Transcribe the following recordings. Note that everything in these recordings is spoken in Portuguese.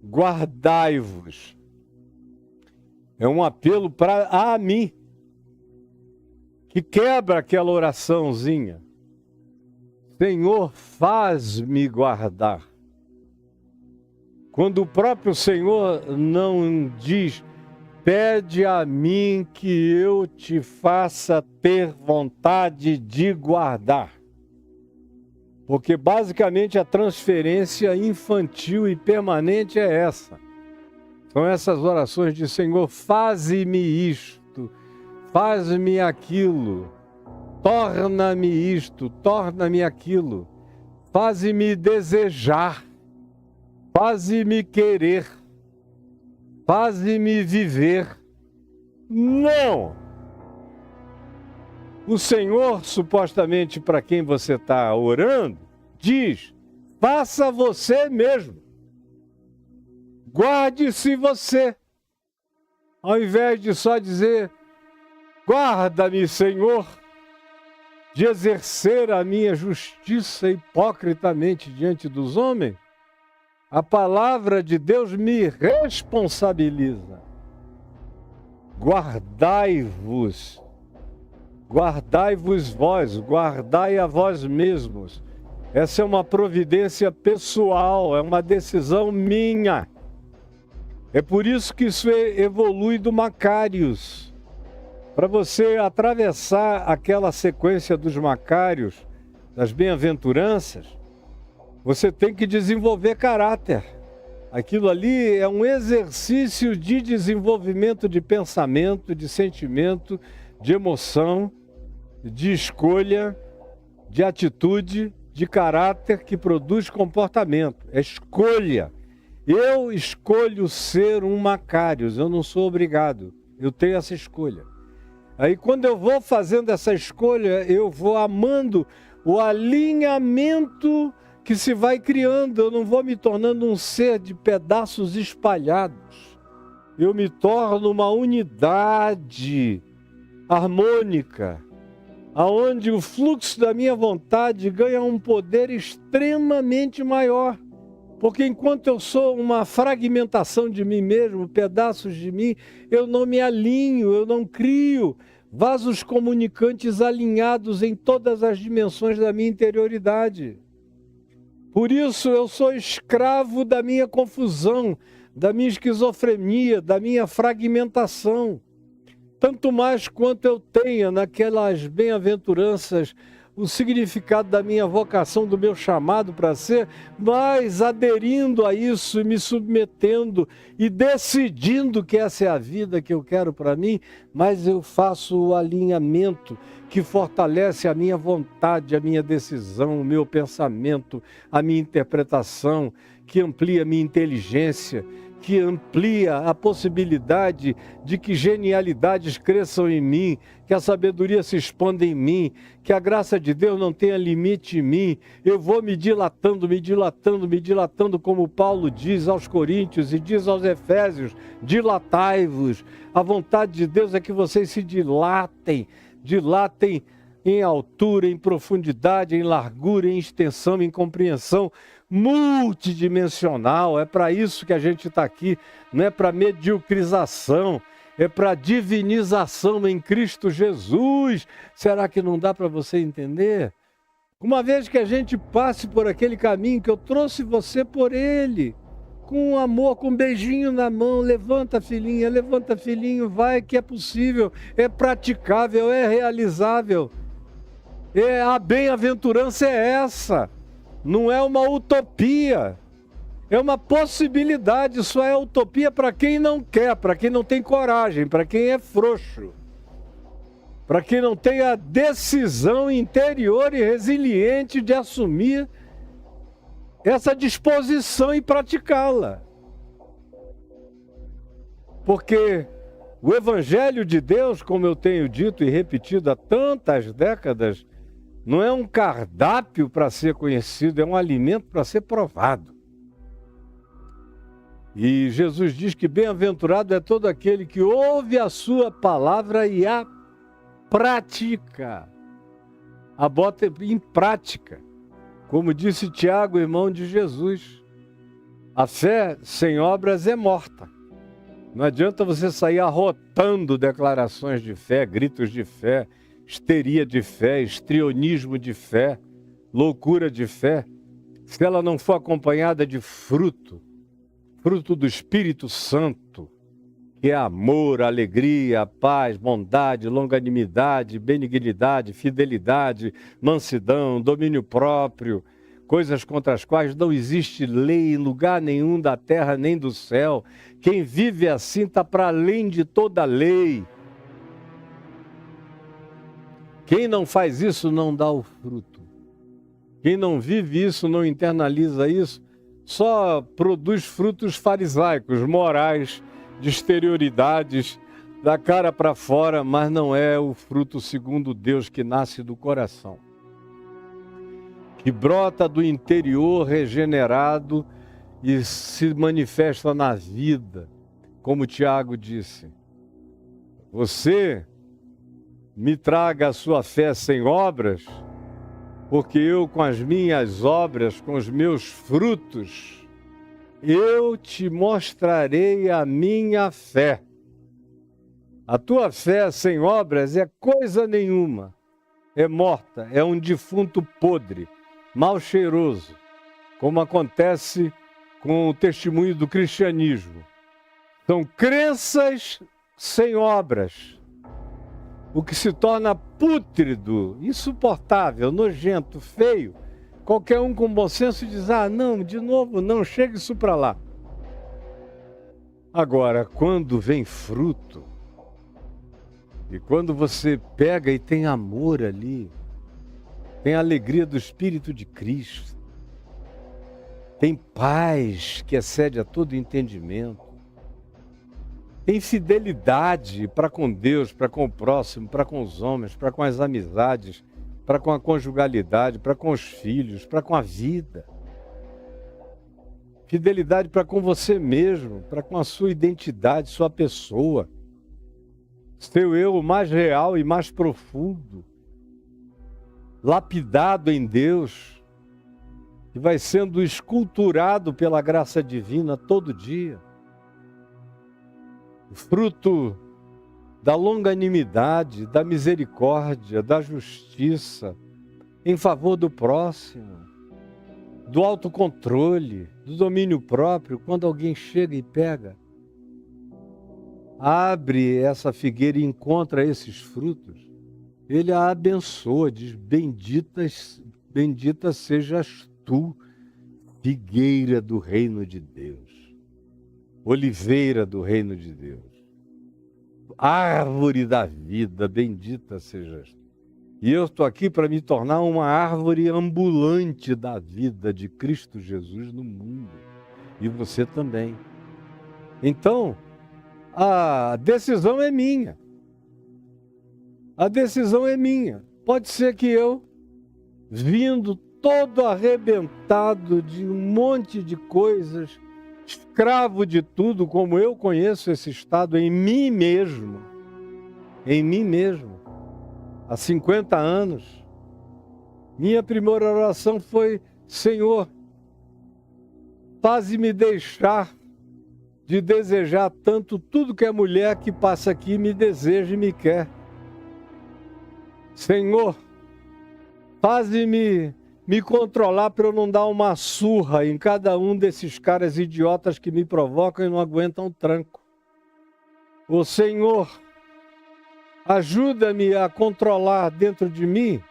guardai-vos. É um apelo a mim, que quebra aquela oraçãozinha. Senhor, faz-me guardar. Quando o próprio Senhor não diz, pede a mim que eu te faça ter vontade de guardar. Porque basicamente a transferência infantil e permanente é essa. São essas orações de Senhor, faze-me isto, faz-me aquilo, torna-me isto, torna-me aquilo, faze-me desejar, faze-me querer, faze-me viver. Não! O Senhor, supostamente para quem você está orando, diz, faça você mesmo. Guarde-se você. Ao invés de só dizer, guarda-me, Senhor, de exercer a minha justiça hipocritamente diante dos homens, a palavra de Deus me responsabiliza. Guardai-vos. Guardai-vos vós, guardai a vós mesmos. Essa é uma providência pessoal, é uma decisão minha. É por isso que isso evolui do Macários. Para você atravessar aquela sequência dos Macários, das bem-aventuranças, você tem que desenvolver caráter. Aquilo ali é um exercício de desenvolvimento de pensamento, de sentimento, de emoção, de escolha, de atitude, de caráter que produz comportamento. É escolha. Eu escolho ser um Macários, eu não sou obrigado. Eu tenho essa escolha. Aí quando eu vou fazendo essa escolha, eu vou amando o alinhamento que se vai criando. Eu não vou me tornando um ser de pedaços espalhados. Eu me torno uma unidade harmônica, aonde o fluxo da minha vontade ganha um poder extremamente maior. Porque enquanto eu sou uma fragmentação de mim mesmo, pedaços de mim, eu não me alinho, eu não crio vasos comunicantes alinhados em todas as dimensões da minha interioridade. Por isso eu sou escravo da minha confusão, da minha esquizofrenia, da minha fragmentação. Tanto mais quanto eu tenha naquelas bem-aventuranças o significado da minha vocação, do meu chamado para ser, mas aderindo a isso e me submetendo e decidindo que essa é a vida que eu quero para mim, mas eu faço o alinhamento que fortalece a minha vontade, a minha decisão, o meu pensamento, a minha interpretação, que amplia a minha inteligência, que amplia a possibilidade de que genialidades cresçam em mim, que a sabedoria se expanda em mim, que a graça de Deus não tenha limite em mim. Eu vou me dilatando, me dilatando, me dilatando, como Paulo diz aos Coríntios e diz aos Efésios, dilatai-vos. A vontade de Deus é que vocês se dilatem, dilatem em altura, em profundidade, em largura, em extensão, em compreensão multidimensional. É para isso que a gente está aqui, não é para mediocrização, é para divinização em Cristo Jesus. Será que não dá para você entender? Uma vez que a gente passe por aquele caminho que eu trouxe você por ele, com amor, com um beijinho na mão, levanta filhinho, vai que é possível, é praticável, é realizável. A bem-aventurança é essa. Não é uma utopia, é uma possibilidade. Só é utopia para quem não quer, para quem não tem coragem, para quem é frouxo, para quem não tem a decisão interior e resiliente de assumir essa disposição e praticá-la. Porque o Evangelho de Deus, como eu tenho dito e repetido há tantas décadas, não é um cardápio para ser conhecido, é um alimento para ser provado. E Jesus diz que bem-aventurado é todo aquele que ouve a sua palavra e a pratica. A bota em prática. Como disse Tiago, irmão de Jesus. A fé sem obras é morta. Não adianta você sair arrotando declarações de fé, gritos de fé, histeria de fé, histrionismo de fé, loucura de fé, se ela não for acompanhada de fruto do Espírito Santo, que é amor, alegria, paz, bondade, longanimidade, benignidade, fidelidade, mansidão, domínio próprio, coisas contra as quais não existe lei em lugar nenhum da terra nem do céu. Quem vive assim está para além de toda lei. Quem não faz isso não dá o fruto. Quem não vive isso, não internaliza isso, só produz frutos farisaicos, morais, de exterioridades, da cara para fora, mas não é o fruto segundo Deus que nasce do coração, que brota do interior regenerado e se manifesta na vida, como Tiago disse. Você me traga a sua fé sem obras, porque eu com as minhas obras, com os meus frutos, eu te mostrarei a minha fé. A tua fé sem obras é coisa nenhuma, é morta, é um defunto podre, mal cheiroso, como acontece com o testemunho do cristianismo. São crenças sem obras, o que se torna pútrido, insuportável, nojento, feio. Qualquer um com bom senso diz, não, de novo, não, chega isso para lá. Agora, quando vem fruto, e quando você pega e tem amor ali, tem a alegria do Espírito de Cristo, tem paz que excede a todo entendimento, tem fidelidade para com Deus, para com o próximo, para com os homens, para com as amizades, para com a conjugalidade, para com os filhos, para com a vida. Fidelidade para com você mesmo, para com a sua identidade, sua pessoa. Seu eu mais real e mais profundo, lapidado em Deus, que vai sendo esculturado pela graça divina todo dia. O fruto da longanimidade, da misericórdia, da justiça, em favor do próximo, do autocontrole, do domínio próprio, quando alguém chega e pega, abre essa figueira e encontra esses frutos, ele a abençoa, diz, bendita sejas tu, figueira do reino de Deus, oliveira do reino de Deus. Árvore da vida, bendita sejas tu. E eu estou aqui para me tornar uma árvore ambulante da vida de Cristo Jesus no mundo. E você também. Então, a decisão é minha. A decisão é minha. Pode ser que eu, vindo todo arrebentado de um monte de coisas, escravo de tudo, como eu conheço esse estado em mim mesmo, há 50 anos, minha primeira oração foi, Senhor, faze-me deixar de desejar tanto tudo que a mulher que passa aqui me deseja e me quer. Senhor, faze-me me controlar para eu não dar uma surra em cada um desses caras idiotas que me provocam e não aguentam tranco. Ô Senhor, ajuda-me a controlar dentro de mim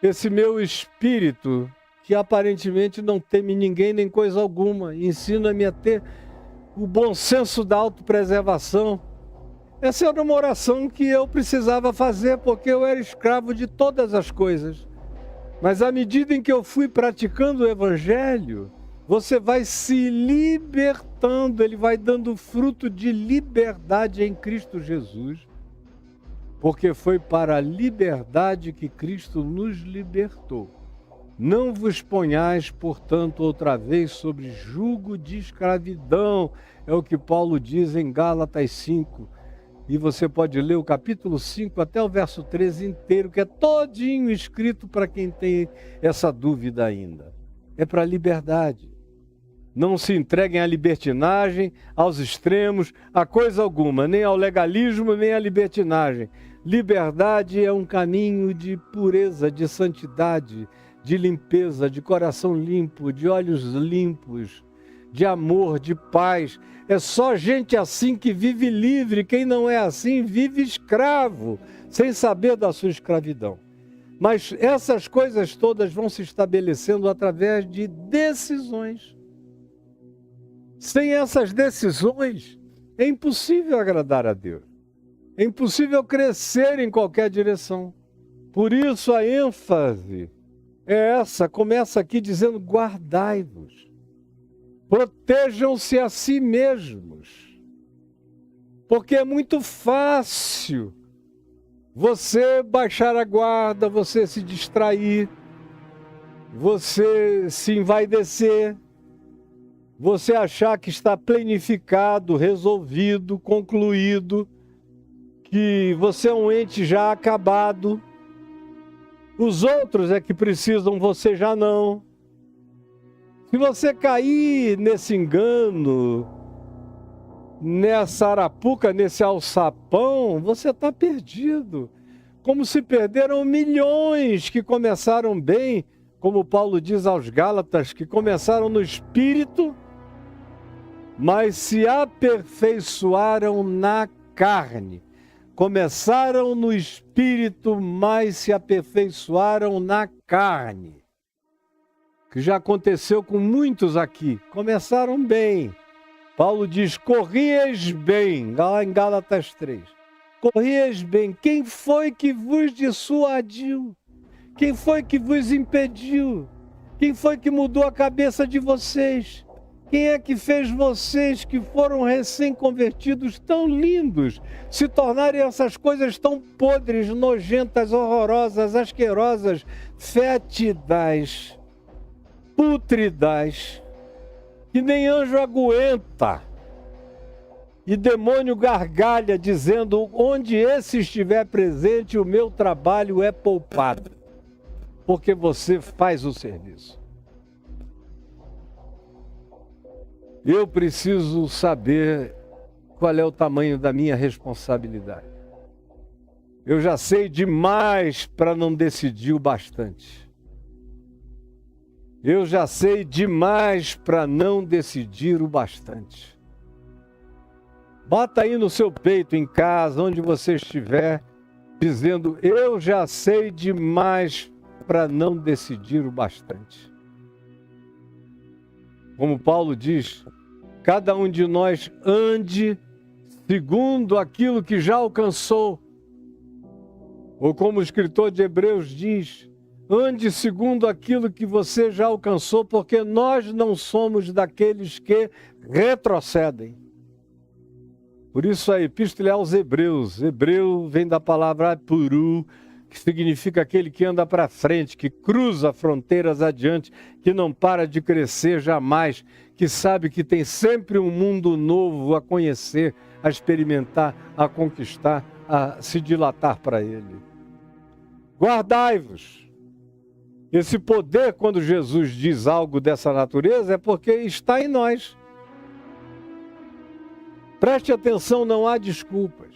esse meu espírito que aparentemente não teme ninguém nem coisa alguma. Ensina-me a ter o bom senso da autopreservação. Essa era uma oração que eu precisava fazer porque eu era escravo de todas as coisas. Mas à medida em que eu fui praticando o Evangelho, você vai se libertando, ele vai dando fruto de liberdade em Cristo Jesus, porque foi para a liberdade que Cristo nos libertou. Não vos ponhais, portanto, outra vez sobre jugo de escravidão, é o que Paulo diz em Gálatas 5. E você pode ler o capítulo 5 até o verso 13 inteiro, que é todinho escrito para quem tem essa dúvida ainda. É para a liberdade. Não se entreguem à libertinagem, aos extremos, a coisa alguma, nem ao legalismo, nem à libertinagem. Liberdade é um caminho de pureza, de santidade, de limpeza, de coração limpo, de olhos limpos, de amor, de paz. É só gente assim que vive livre. Quem não é assim vive escravo, sem saber da sua escravidão. Mas essas coisas todas vão se estabelecendo através de decisões. Sem essas decisões, é impossível agradar a Deus. É impossível crescer em qualquer direção. Por isso a ênfase é essa, começa aqui dizendo: guardai-vos. Protejam-se a si mesmos. Porque é muito fácil você baixar a guarda, você se distrair, você se envaidecer, você achar que está planificado, resolvido, concluído, que você é um ente já acabado. Os outros é que precisam, você já não. Se você cair nesse engano, nessa arapuca, nesse alçapão, você está perdido. Como se perderam milhões que começaram bem, como Paulo diz aos Gálatas, que começaram no espírito, mas se aperfeiçoaram na carne. Começaram no espírito, mas se aperfeiçoaram na carne. Que já aconteceu com muitos aqui. Começaram bem. Paulo diz: corrieis bem, lá em Gálatas 3. Corrieis bem. Quem foi que vos dissuadiu? Quem foi que vos impediu? Quem foi que mudou a cabeça de vocês? Quem é que fez vocês, que foram recém-convertidos, tão lindos, se tornarem essas coisas tão podres, nojentas, horrorosas, asquerosas, fétidas, pútridas, que nem anjo aguenta? E demônio gargalha, dizendo: onde esse estiver presente, o meu trabalho é poupado, porque você faz o serviço. Eu preciso saber qual é o tamanho da minha responsabilidade. Eu já sei demais para não decidir o bastante. Eu já sei demais para não decidir o bastante. Bata aí no seu peito, em casa, onde você estiver, dizendo: eu já sei demais para não decidir o bastante. Como Paulo diz, cada um de nós ande segundo aquilo que já alcançou. Ou como o escritor de Hebreus diz, ande segundo aquilo que você já alcançou, porque nós não somos daqueles que retrocedem. Por isso a epístola é aos Hebreus. Hebreu vem da palavra apuru, que significa aquele que anda para frente, que cruza fronteiras adiante, que não para de crescer jamais, que sabe que tem sempre um mundo novo a conhecer, a experimentar, a conquistar, a se dilatar para ele. Guardai-vos. Esse poder, quando Jesus diz algo dessa natureza, é porque está em nós. Preste atenção, não há desculpas.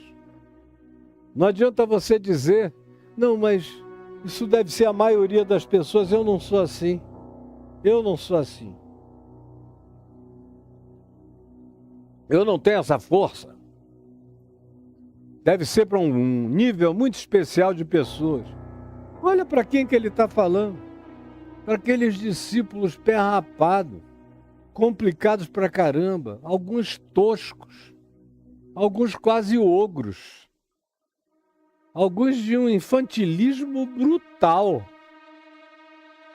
Não adianta você dizer: não, mas isso deve ser a maioria das pessoas. Eu não sou assim. Eu não sou assim. Eu não tenho essa força. Deve ser para um nível muito especial de pessoas. Olha para quem que ele está falando. Para aqueles discípulos pé rapado, complicados pra caramba, alguns toscos, alguns quase ogros, alguns de um infantilismo brutal,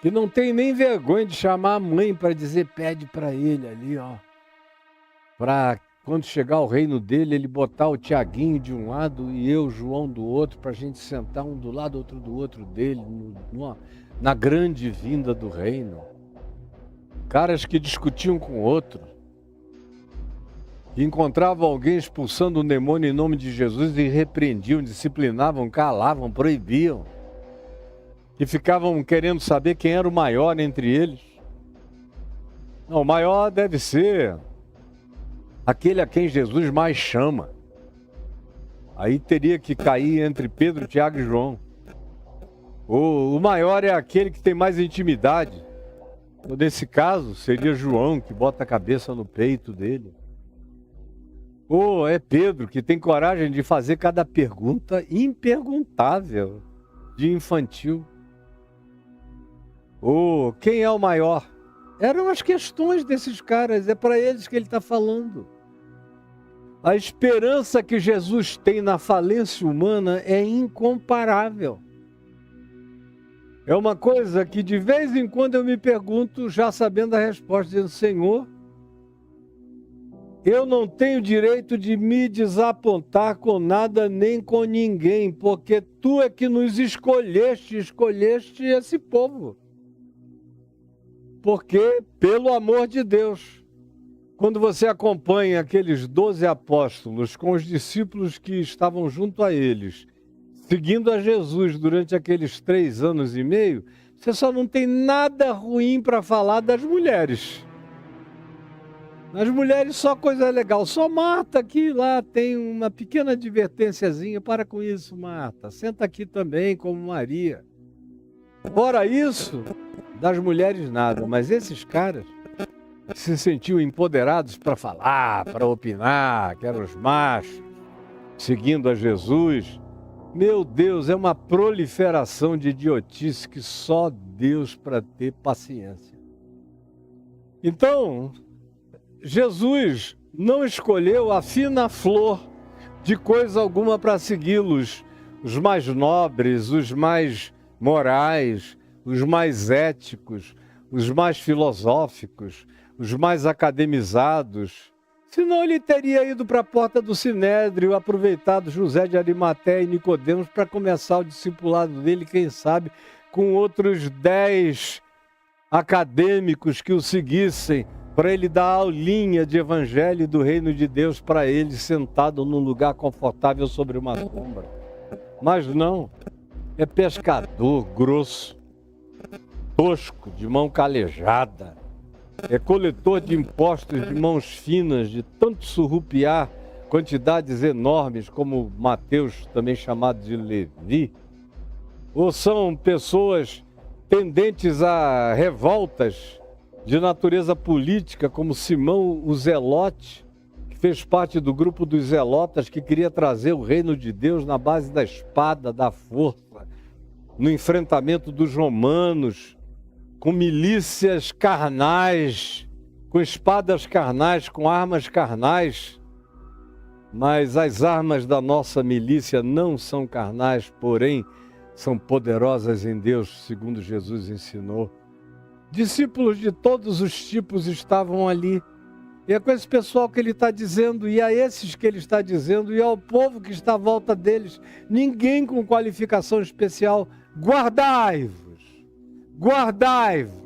que não tem nem vergonha de chamar a mãe para dizer: pede para ele ali, ó, para quando chegar o reino dele, ele botar o Tiaguinho de um lado e eu, João, do outro, para a gente sentar um do lado, outro do outro dele, na grande vinda do reino. Caras que discutiam com outro, que encontravam alguém expulsando um demônio em nome de Jesus e repreendiam, disciplinavam, calavam, proibiam, que ficavam querendo saber quem era o maior entre eles. Não, o maior deve ser aquele a quem Jesus mais chama. Aí teria que cair entre Pedro, Tiago e João. O maior é aquele que tem mais intimidade. Nesse caso, seria João, que bota a cabeça no peito dele. Ou é Pedro, que tem coragem de fazer cada pergunta imperguntável, de infantil. Ou quem é o maior? Eram as questões desses caras, é para eles que ele está falando. A esperança que Jesus tem na falência humana é incomparável. É uma coisa que de vez em quando eu me pergunto, já sabendo a resposta, dizendo: Senhor, eu não tenho direito de me desapontar com nada nem com ninguém, porque Tu é que nos escolheste esse povo. Porque, pelo amor de Deus, quando você acompanha aqueles 12 apóstolos com os discípulos que estavam junto a eles, seguindo a Jesus durante aqueles 3 anos e meio, você só não tem nada ruim para falar das mulheres. Nas mulheres só coisa legal. Só Marta aqui lá tem uma pequena advertênciazinha. Para com isso, Marta. Senta aqui também como Maria. Fora isso, das mulheres nada. Mas esses caras se sentiam empoderados para falar, para opinar, que eram os machos, seguindo a Jesus. Meu Deus, é uma proliferação de idiotice que só Deus para ter paciência. Então, Jesus não escolheu a fina flor de coisa alguma para segui-los, os mais nobres, os mais morais, os mais éticos, os mais filosóficos, os mais academizados. Senão ele teria ido para a porta do Sinédrio, aproveitado José de Arimateia e Nicodemos para começar o discipulado dele, quem sabe, com outros 10 acadêmicos que o seguissem, para ele dar aulinha de evangelho do reino de Deus para ele, sentado num lugar confortável sobre uma sombra. Mas não, é pescador grosso, tosco, de mão calejada. É coletor de impostos de mãos finas, de tanto surrupiar quantidades enormes, como Mateus, também chamado de Levi. Ou são pessoas tendentes a revoltas de natureza política, como Simão o Zelote, que fez parte do grupo dos Zelotas, que queria trazer o reino de Deus na base da espada, da força, no enfrentamento dos romanos, com milícias carnais, com espadas carnais, com armas carnais. Mas as armas da nossa milícia não são carnais, porém são poderosas em Deus, segundo Jesus ensinou. Discípulos de todos os tipos estavam ali. E é com esse pessoal que ele está dizendo, e a esses que ele está dizendo, e ao povo que está à volta deles, ninguém com qualificação especial: guardai-vos, guardai-vos.